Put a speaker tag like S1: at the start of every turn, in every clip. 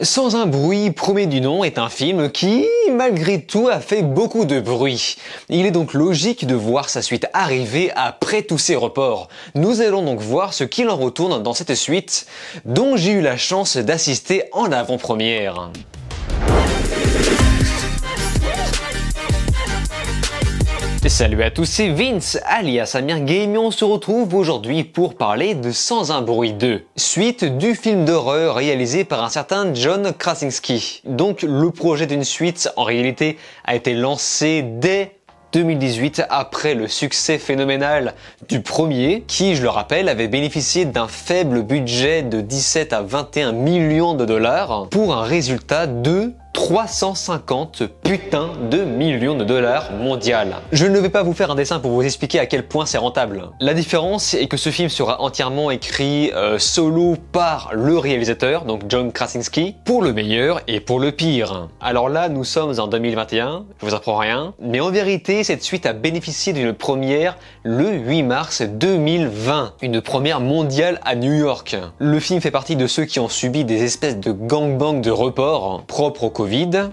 S1: Sans un bruit premier du nom est un film qui, malgré tout, a fait beaucoup de bruit. Il est donc logique de voir sa suite arriver après tous ces reports. Nous allons donc voir ce qu'il en retourne dans cette suite, dont j'ai eu la chance d'assister en avant-première. Salut à tous, c'est Vince alias Amir Game et on se retrouve aujourd'hui pour parler de Sans un bruit 2, suite du film d'horreur réalisé par un certain John Krasinski. Donc le projet d'une suite en réalité a été lancé dès 2018 après le succès phénoménal du premier qui, je le rappelle, avait bénéficié d'un faible budget de 17 à 21 millions de dollars pour un résultat de 350 putains de millions de dollars mondial. Je ne vais pas vous faire un dessin pour vous expliquer à quel point c'est rentable. La différence est que ce film sera entièrement écrit solo par le réalisateur, donc John Krasinski, pour le meilleur et pour le pire. Alors là, nous sommes en 2021, je vous apprends rien, mais en vérité, cette suite a bénéficié d'une première le 8 mars 2020, une première mondiale à New York. Le film fait partie de ceux qui ont subi des espèces de gangbang de report propres au Covid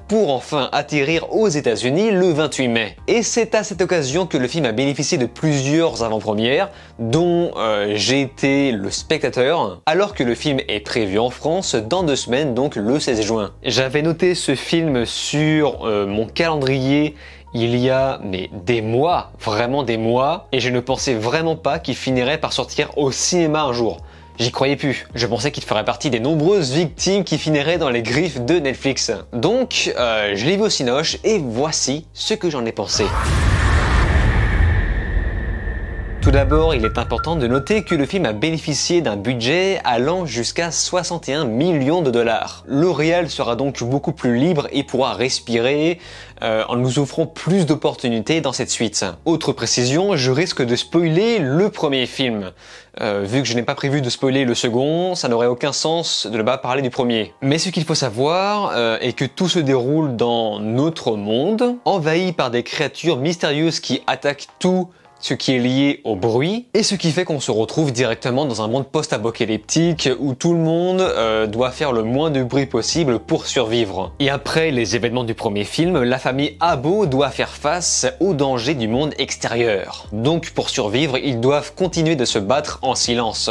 S1: pour enfin atterrir aux États-Unis le 28 mai. Et c'est à cette occasion que le film a bénéficié de plusieurs avant-premières, dont j'ai été le spectateur, alors que le film est prévu en France dans 2 semaines, donc le 16 juin. J'avais noté ce film sur mon calendrier il y a des mois, vraiment des mois, et je ne pensais vraiment pas qu'il finirait par sortir au cinéma un jour. J'y croyais plus. Je pensais qu'il ferait partie des nombreuses victimes qui finiraient dans les griffes de Netflix. Donc, je l'ai vu au Cinoche et voici ce que j'en ai pensé. Tout d'abord, il est important de noter que le film a bénéficié d'un budget allant jusqu'à 61 millions de dollars. Le réal sera donc beaucoup plus libre et pourra respirer en nous offrant plus d'opportunités dans cette suite. Autre précision, je risque de spoiler le premier film. Vu que je n'ai pas prévu de spoiler le second, ça n'aurait aucun sens de ne pas parler du premier. Mais ce qu'il faut savoir est que tout se déroule dans notre monde, envahi par des créatures mystérieuses qui attaquent tout ce qui est lié au bruit, et ce qui fait qu'on se retrouve directement dans un monde post-apocalyptique où tout le monde doit faire le moins de bruit possible pour survivre. Et après les événements du premier film, la famille Abo doit faire face aux dangers du monde extérieur. Donc pour survivre, ils doivent continuer de se battre en silence.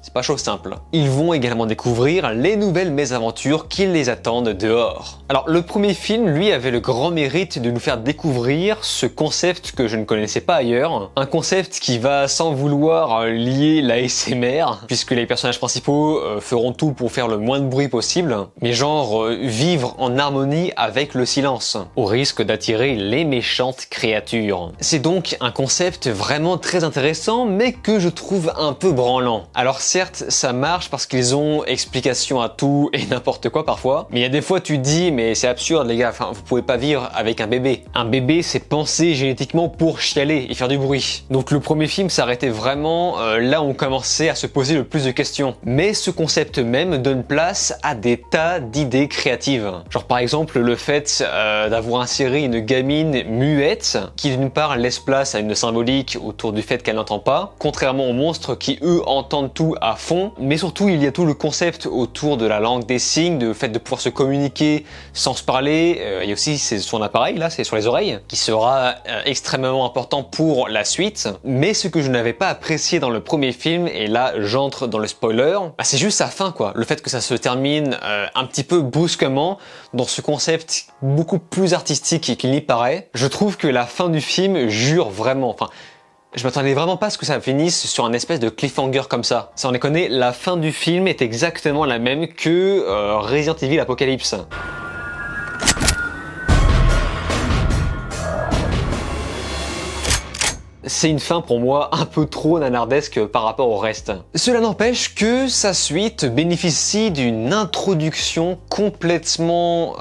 S1: C'est pas chose simple. Ils vont également découvrir les nouvelles mésaventures qui les attendent dehors. Alors le premier film, lui, avait le grand mérite de nous faire découvrir ce concept que je ne connaissais pas ailleurs. Un concept qui va sans vouloir lier la l'ASMR, puisque les personnages principaux feront tout pour faire le moins de bruit possible, mais genre vivre en harmonie avec le silence, au risque d'attirer les méchantes créatures. C'est donc un concept vraiment très intéressant, mais que je trouve un peu branlant. Alors certes, ça marche parce qu'ils ont explication à tout et n'importe quoi parfois, mais il y a des fois tu te dis mais c'est absurde les gars, enfin vous pouvez pas vivre avec un bébé. Un bébé c'est pensé génétiquement pour chialer et faire du bruit. Donc le premier film s'arrêtait vraiment là où on commençait à se poser le plus de questions. Mais ce concept même donne place à des tas d'idées créatives. Genre par exemple le fait d'avoir inséré une gamine muette qui d'une part laisse place à une symbolique autour du fait qu'elle n'entend pas, contrairement aux monstres qui eux entendent tout à fond, mais surtout il y a tout le concept autour de la langue des signes, le fait de pouvoir se communiquer sans se parler. Il y a aussi son appareil là, c'est sur les oreilles, qui sera extrêmement important pour la suite. Mais ce que je n'avais pas apprécié dans le premier film, et là j'entre dans le spoiler, c'est juste sa fin quoi, le fait que ça se termine un petit peu brusquement dans ce concept beaucoup plus artistique qu'il n'y paraît. Je trouve que la fin du film jure vraiment, je m'attendais vraiment pas à ce que ça finisse sur un espèce de cliffhanger comme ça. Sans déconner, la fin du film est exactement la même que Resident Evil Apocalypse. C'est une fin pour moi un peu trop nanardesque par rapport au reste. Cela n'empêche que sa suite bénéficie d'une introduction complètement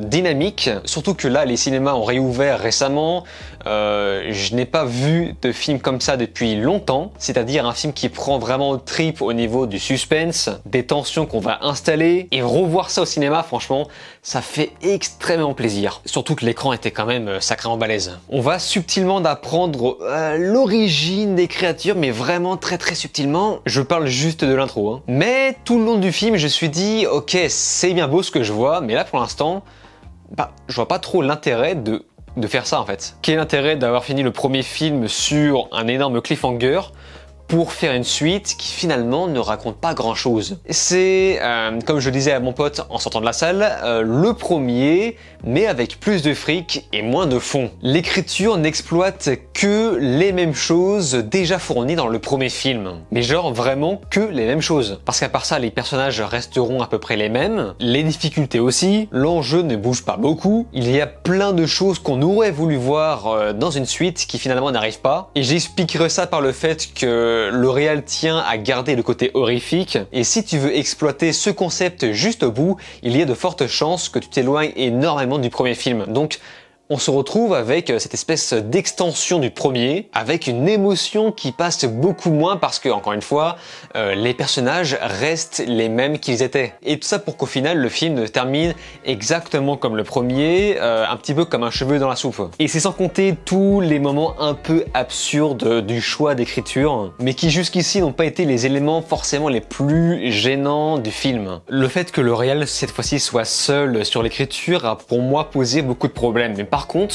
S1: dynamique, surtout que là les cinémas ont réouvert récemment. Je n'ai pas vu de film comme ça depuis longtemps, c'est-à-dire un film qui prend vraiment au trip au niveau du suspense, des tensions qu'on va installer, et revoir ça au cinéma, franchement, ça fait extrêmement plaisir. Surtout que l'écran était quand même sacrément balèze. On va subtilement apprendre l'origine des créatures, mais vraiment très très subtilement. Je parle juste de l'intro, hein. Mais tout le long du film, je me suis dit, ok, c'est bien beau ce que je vois, mais là pour l'instant, je vois pas trop l'intérêt de faire ça en fait. Quel est l'intérêt d'avoir fini le premier film sur un énorme cliffhanger pour faire une suite qui finalement ne raconte pas grand chose. C'est, comme je disais à mon pote en sortant de la salle, le premier, mais avec plus de fric et moins de fond. L'écriture n'exploite que les mêmes choses déjà fournies dans le premier film. Mais genre vraiment que les mêmes choses. Parce qu'à part ça, les personnages resteront à peu près les mêmes, les difficultés aussi, l'enjeu ne bouge pas beaucoup, il y a plein de choses qu'on aurait voulu voir dans une suite qui finalement n'arrivent pas. Et j'expliquerai ça par le fait que le réal tient à garder le côté horrifique, et si tu veux exploiter ce concept juste au bout, il y a de fortes chances que tu t'éloignes énormément du premier film. Donc on se retrouve avec cette espèce d'extension du premier, avec une émotion qui passe beaucoup moins parce que, encore une fois, les personnages restent les mêmes qu'ils étaient. Et tout ça pour qu'au final, le film termine exactement comme le premier, un petit peu comme un cheveu dans la soupe. Et c'est sans compter tous les moments un peu absurdes du choix d'écriture, mais qui jusqu'ici n'ont pas été les éléments forcément les plus gênants du film. Le fait que le réal, cette fois-ci, soit seul sur l'écriture a pour moi posé beaucoup de problèmes. Mais par contre,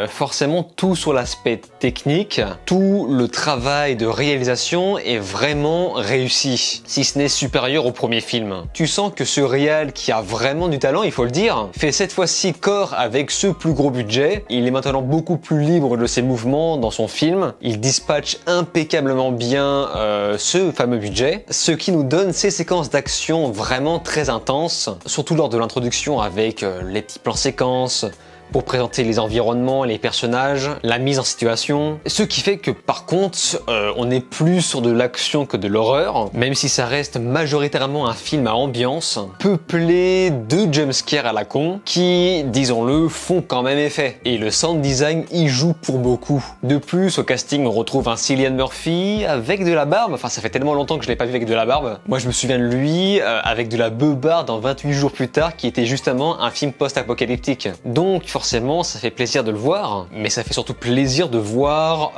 S1: forcément tout sur l'aspect technique, tout le travail de réalisation est vraiment réussi, si ce n'est supérieur au premier film. Tu sens que ce réal qui a vraiment du talent, il faut le dire, fait cette fois-ci corps avec ce plus gros budget. Il est maintenant beaucoup plus libre de ses mouvements dans son film. Il dispatche impeccablement bien ce fameux budget, ce qui nous donne ces séquences d'action vraiment très intenses, surtout lors de l'introduction avec les petits plans séquences, pour présenter les environnements, les personnages, la mise en situation. Ce qui fait que par contre, on est plus sur de l'action que de l'horreur, même si ça reste majoritairement un film à ambiance, peuplé de jumpscares à la con, qui, disons-le, font quand même effet. Et le sound design y joue pour beaucoup. De plus, au casting, on retrouve un Cillian Murphy avec de la barbe. Enfin, ça fait tellement longtemps que je l'ai pas vu avec de la barbe. Moi, je me souviens de lui avec de la beubarde dans 28 jours plus tard, qui était justement un film post-apocalyptique. Donc, forcément, ça fait plaisir de le voir, mais ça fait surtout plaisir de voir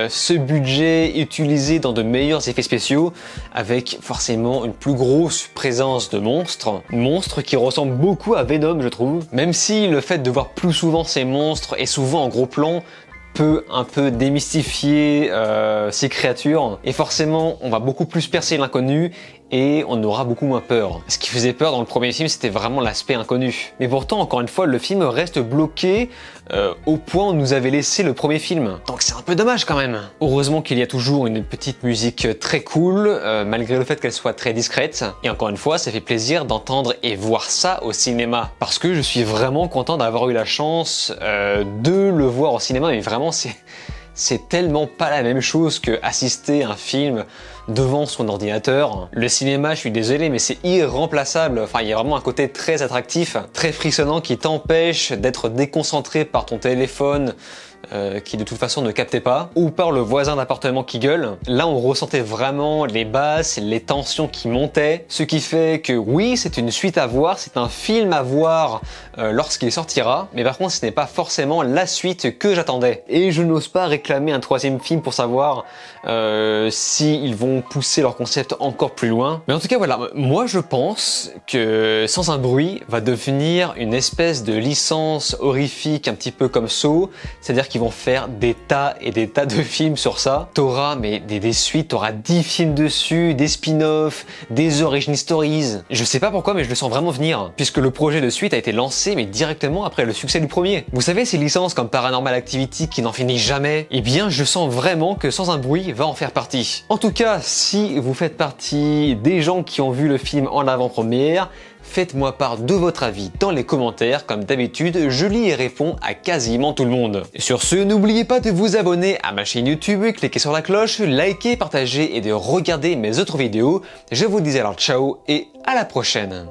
S1: ce budget utilisé dans de meilleurs effets spéciaux, avec forcément une plus grosse présence de monstres qui ressemblent beaucoup à Venom, je trouve, même si le fait de voir plus souvent ces monstres et souvent en gros plan peut un peu démystifier ces créatures, et forcément on va beaucoup plus percer l'inconnu et on aura beaucoup moins peur. Ce qui faisait peur dans le premier film, c'était vraiment l'aspect inconnu. Mais pourtant, encore une fois, le film reste bloqué au point où nous avait laissé le premier film. Donc c'est un peu dommage quand même. Heureusement qu'il y a toujours une petite musique très cool, malgré le fait qu'elle soit très discrète. Et encore une fois, ça fait plaisir d'entendre et voir ça au cinéma. Parce que je suis vraiment content d'avoir eu la chance de le voir au cinéma, mais vraiment c'est tellement pas la même chose que assister à un film devant son ordinateur. Le cinéma, je suis désolé, mais c'est irremplaçable. Enfin, il y a vraiment un côté très attractif, très frissonnant qui t'empêche d'être déconcentré par ton téléphone qui de toute façon ne captait pas, ou par le voisin d'appartement qui gueule. Là, on ressentait vraiment les basses, les tensions qui montaient, ce qui fait que oui, c'est une suite à voir, c'est un film à voir lorsqu'il sortira, mais par contre, ce n'est pas forcément la suite que j'attendais. Et je n'ose pas réclamer un troisième film pour savoir s'ils vont pousser leur concept encore plus loin. Mais en tout cas, voilà, moi je pense que Sans un bruit va devenir une espèce de licence horrifique, un petit peu comme Saw, c'est-à-dire qu'ils vont faire des tas et des tas de films sur ça. T'auras des suites, t'auras 10 films dessus, des spin-offs, des origin stories. Je sais pas pourquoi, mais je le sens vraiment venir, puisque le projet de suite a été lancé mais directement après le succès du premier. Vous savez, ces licences comme Paranormal Activity qui n'en finissent jamais, eh bien je sens vraiment que Sans un bruit va en faire partie. En tout cas, si vous faites partie des gens qui ont vu le film en avant-première, faites-moi part de votre avis dans les commentaires. Comme d'habitude, je lis et réponds à quasiment tout le monde. Sur ce, n'oubliez pas de vous abonner à ma chaîne YouTube, cliquez sur la cloche, likez, partagez et de regarder mes autres vidéos. Je vous dis alors ciao et à la prochaine.